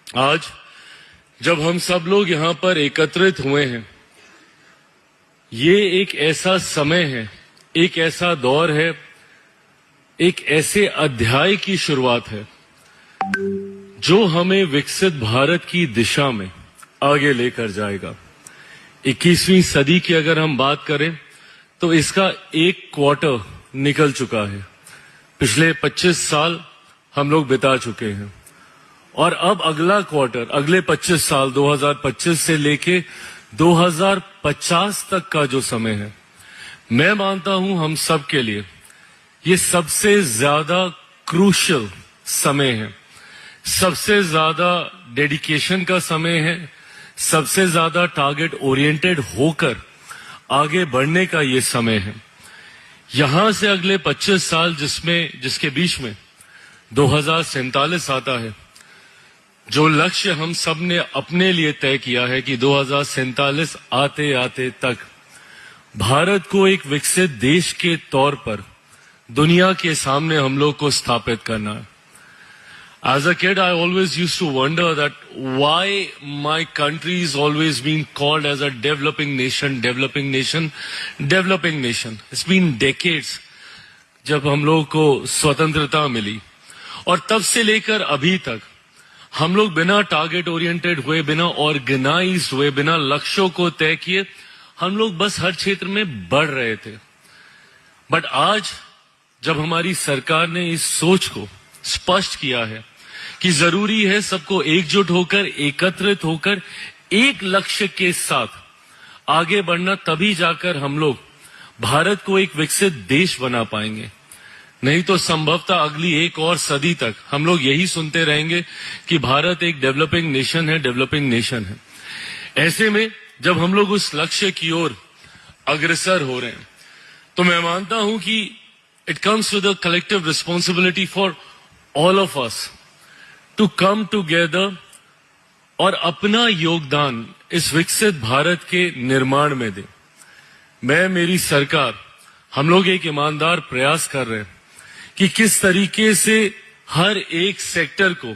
आज जब हम सब लोग यहाँ पर एकत्रित हुए हैं, ये एक ऐसा समय है, एक ऐसा दौर है, एक ऐसे अध्याय की शुरुआत है जो हमें विकसित भारत की दिशा में आगे लेकर जाएगा। 21वीं सदी की अगर हम बात करें तो इसका एक क्वार्टर निकल चुका है। पिछले 25 साल हम लोग बिता चुके हैं और अब अगला क्वार्टर, अगले 25 साल 2025 से लेके 2050 तक का जो समय है, मैं मानता हूं हम सब के लिए ये सबसे ज्यादा क्रूशियल समय है, सबसे ज्यादा डेडिकेशन का समय है, सबसे ज्यादा टारगेट ओरिएंटेड होकर आगे बढ़ने का ये समय है। यहां से अगले 25 साल जिसके बीच में 2047 आता है, जो लक्ष्य हम सब ने अपने लिए तय किया है कि 2047 आते आते तक भारत को एक विकसित देश के तौर पर दुनिया के सामने हम लोग को स्थापित करना है। As a kid, I always used to wonder that why my country is always being called as a developing nation, developing nation, developing nation. It's been decades जब हम लोग को स्वतंत्रता मिली और तब से लेकर अभी तक हम लोग बिना टारगेट ओरिएंटेड हुए, बिना ऑर्गेनाइज हुए, बिना लक्ष्यों को तय किए, हम लोग बस हर क्षेत्र में बढ़ रहे थे। बट आज जब हमारी सरकार ने इस सोच को स्पष्ट किया है कि जरूरी है सबको एकजुट होकर, एकत्रित होकर एक लक्ष्य के साथ आगे बढ़ना, तभी जाकर हम लोग भारत को एक विकसित देश बना पाएंगे। नहीं तो संभवतः अगली एक और सदी तक हम लोग यही सुनते रहेंगे कि भारत एक डेवलपिंग नेशन है, डेवलपिंग नेशन है। ऐसे में जब हम लोग उस लक्ष्य की ओर अग्रसर हो रहे हैं तो मैं मानता हूं कि it comes with a collective responsibility for all of us to come together और अपना योगदान इस विकसित भारत के निर्माण में दें। मैं, मेरी सरकार, हम लोग एक ईमानदार प्रयास कर रहे हैं कि किस तरीके से हर एक सेक्टर को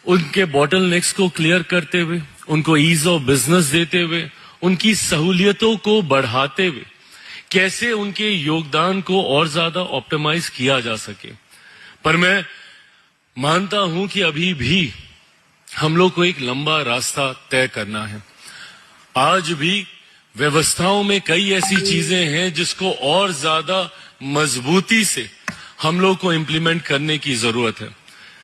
उनके बॉटलनेक्स को क्लियर करते हुए, उनको ईज ऑफ बिजनेस देते हुए, उनकी सहूलियतों को बढ़ाते हुए कैसे उनके योगदान को और ज्यादा ऑप्टिमाइज किया जा सके। पर मैं मानता हूं कि अभी भी हम लोग को एक लंबा रास्ता तय करना है। आज भी व्यवस्थाओं में कई ऐसी चीजें हैं जिसको और ज्यादा मजबूती से हम लोग को इम्प्लीमेंट करने की जरूरत है।